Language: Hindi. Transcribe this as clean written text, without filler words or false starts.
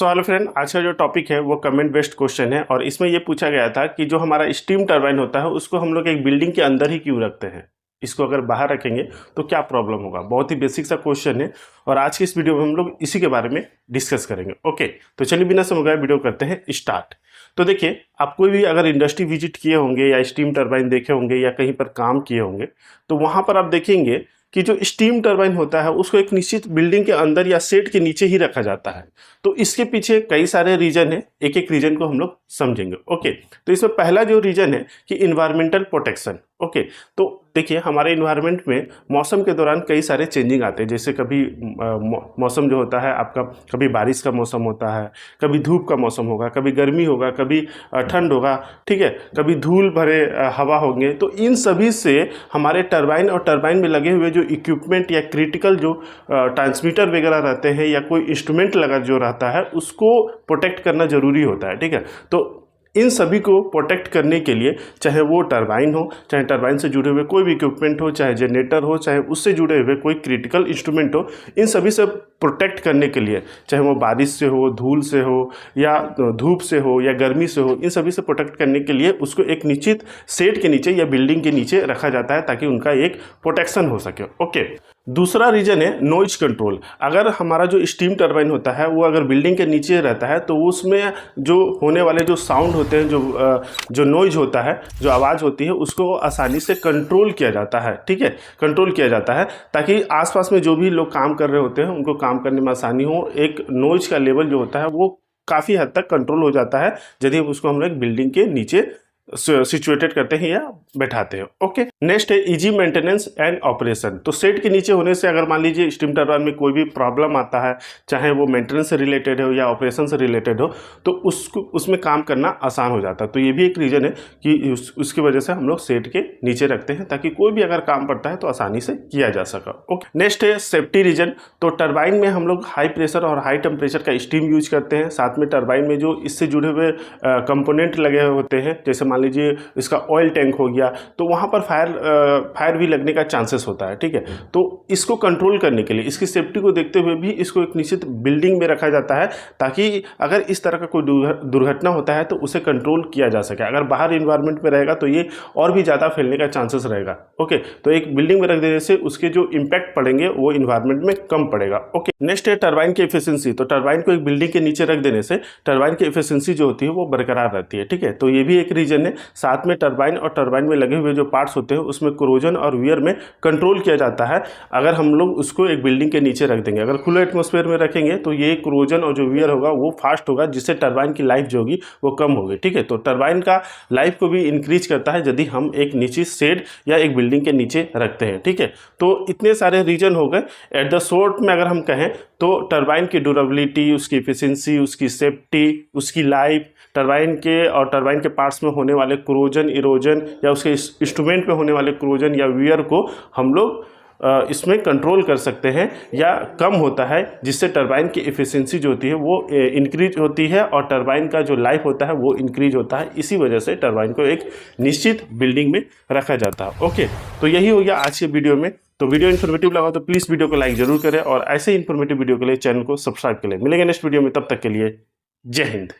हेलो फ्रेंड, आज का जो टॉपिक है वो कमेंट बेस्ड क्वेश्चन है और इसमें ये पूछा गया था कि जो हमारा स्टीम टरबाइन होता है उसको हम लोग एक बिल्डिंग के अंदर ही क्यों रखते हैं, इसको अगर बाहर रखेंगे तो क्या प्रॉब्लम होगा। बहुत ही बेसिक सा क्वेश्चन है और आज की इस वीडियो में हम लोग इसी के बारे में डिस्कस करेंगे। ओके, तो चलिए बिना समय गए वीडियो करते हैं स्टार्ट। तो देखिए, आप कोई भी अगर इंडस्ट्री विजिट किए होंगे या स्टीम टरबाइन देखे होंगे या कहीं पर काम किए होंगे तो वहाँ पर आप देखेंगे कि जो स्टीम टरबाइन होता है उसको एक निश्चित बिल्डिंग के अंदर या सेट के नीचे ही रखा जाता है। तो इसके पीछे कई सारे रीजन है, एक एक रीजन को हम लोग समझेंगे। ओके, तो इसमें पहला जो रीजन है कि इन्वायरमेंटल प्रोटेक्शन। ओके, तो देखिए हमारे इन्वायरमेंट में मौसम के दौरान कई सारे चेंजिंग आते हैं। जैसे कभी मौसम जो होता है आपका, कभी बारिश का मौसम होता है, कभी धूप का मौसम होगा, कभी गर्मी होगा, कभी ठंड होगा, ठीक है, कभी धूल भरे हवा होंगे। तो इन सभी से हमारे टरबाइन और टरबाइन में लगे हुए जो इक्विपमेंट या क्रिटिकल जो ट्रांसमीटर वगैरह रहते हैं या कोई इंस्ट्रूमेंट लगा जो रहता है उसको प्रोटेक्ट करना ज़रूरी होता है। ठीक है, तो इन सभी को प्रोटेक्ट करने के लिए चाहे वो टरबाइन हो, चाहे टरबाइन से जुड़े हुए कोई भी इक्विपमेंट हो, चाहे जनरेटर हो, चाहे उससे जुड़े हुए कोई क्रिटिकल इंस्ट्रूमेंट हो, इन सभी से प्रोटेक्ट करने के लिए, चाहे वो बारिश से हो, धूल से हो या धूप से हो या गर्मी से हो, इन सभी से प्रोटेक्ट करने के लिए उसको एक निश्चित सेट के नीचे या बिल्डिंग के नीचे रखा जाता है ताकि उनका एक प्रोटेक्शन हो सके। ओके, दूसरा रीजन है नॉइज कंट्रोल। अगर हमारा जो स्टीम टरबाइन होता है वो अगर बिल्डिंग के नीचे रहता है तो उसमें जो होने वाले जो साउंड होते हैं, जो नॉइज होता है, जो आवाज़ होती है, उसको आसानी से कंट्रोल किया जाता है। ठीक है, कंट्रोल किया जाता है ताकि आसपास में जो भी लोग काम कर रहे होते हैं उनको काम करने में आसानी हो। एक नॉइज का लेवल जो होता है वो काफ़ी हद तक कंट्रोल हो जाता है यदि उसको हम लोग बिल्डिंग के नीचे सिचुएटेड करते हैं या बैठाते हैं। ओके, नेक्स्ट है इजी मेंटेनेंस एंड ऑपरेशन। तो सेट के नीचे होने से अगर मान लीजिए स्टीम टरबाइन में कोई भी प्रॉब्लम आता है, चाहे वो मेंटेनेंस से रिलेटेड हो या ऑपरेशन से रिलेटेड हो, तो उसमें काम करना आसान हो जाता है। तो ये भी एक रीज़न है कि उसकी वजह से हम लोग सेट के नीचे रखते हैं ताकि कोई भी अगर काम पड़ता है तो आसानी से किया जा सके। ओके, नेक्स्ट है सेफ्टी रीजन। तो टरबाइन में हम लोग हाई प्रेशर और हाई टेम्परेचर का स्टीम यूज करते हैं। साथ में टरबाइन में जो इससे जुड़े हुए कंपोनेंट लगे होते हैं, जैसे लीजिए इसका ऑयल टैंक हो गया, तो वहां पर फायर भी लगने का चांसेस होता है। ठीक है, तो इसको कंट्रोल करने के लिए, इसकी सेफ्टी को देखते हुए भी इसको एक निश्चित बिल्डिंग में रखा जाता है ताकि अगर इस तरह का कोई दुर्घटना होता है तो उसे कंट्रोल किया जा सके। अगर बाहर इन्वायरमेंट में रहेगा तो ये और भी ज़्यादा फैलने का चांसेस रहेगा। ओके, तो एक बिल्डिंग में रख देने से उसके जो इम्पैक्ट पड़ेंगे वो इन्वायरमेंट में कम पड़ेगा। ओके, नेक्स्ट है टरबाइन की एफिशिएंसी। तो टरबाइन को एक बिल्डिंग के नीचे रख देने से टरबाइन की एफिशिएंसी जो होती है वो बरकरार रहती है। ठीक है, तो ये भी एक रीजन है। साथ में टरबाइन और टरबाइन में लगे हुए जो पार्ट्स होते हैं उसमें कोरोजन और वियर में कंट्रोल किया जाता है अगर हम लोग उसको एक बिल्डिंग के नीचे रख देंगे। अगर खुले एटमॉस्फेयर में रखेंगे तो ये कोरोजन और जो वियर होगा वो फास्ट होगा, जिससे टरबाइन की लाइफ जो होगी वो कम होगी। ठीक है, तो टरबाइन का लाइफ को भी इंक्रीज करता है यदि हम एक निश्चित शेड या एक बिल्डिंग के नीचे रखते हैं। ठीक है, तो इतने सारे रीजन हो गए। एट द शॉर्ट में अगर हम कहें तो टरबाइन की ड्यूरेबिलिटी, उसकी एफिशिएंसी, उसकी सेफ्टी, उसकी लाइफ, टरबाइन के और टरबाइन के पार्ट्स में होने वाले क्रोजन, इरोजन या उसके इंस्ट्रूमेंट में होने वाले क्रोजन या वियर को हम लोग इसमें कंट्रोल कर सकते हैं या कम होता है, जिससे टरबाइन की एफिशिएंसी जो होती है वो इंक्रीज होती है और टरबाइन का जो लाइफ होता है वो इंक्रीज होता है। इसी वजह से टरबाइन को एक निश्चित बिल्डिंग में रखा जाता है। ओके, तो यही हो गया आज के वीडियो में। तो वीडियो इन्फॉर्मेटिव लगा तो प्लीज़ वीडियो को लाइक जरूर करें और ऐसे ही इन्फॉर्मेटिव वीडियो के लिए चैनल को सब्सक्राइब करें। मिलेंगे नेक्स्ट वीडियो में, तब तक के लिए जय हिंद।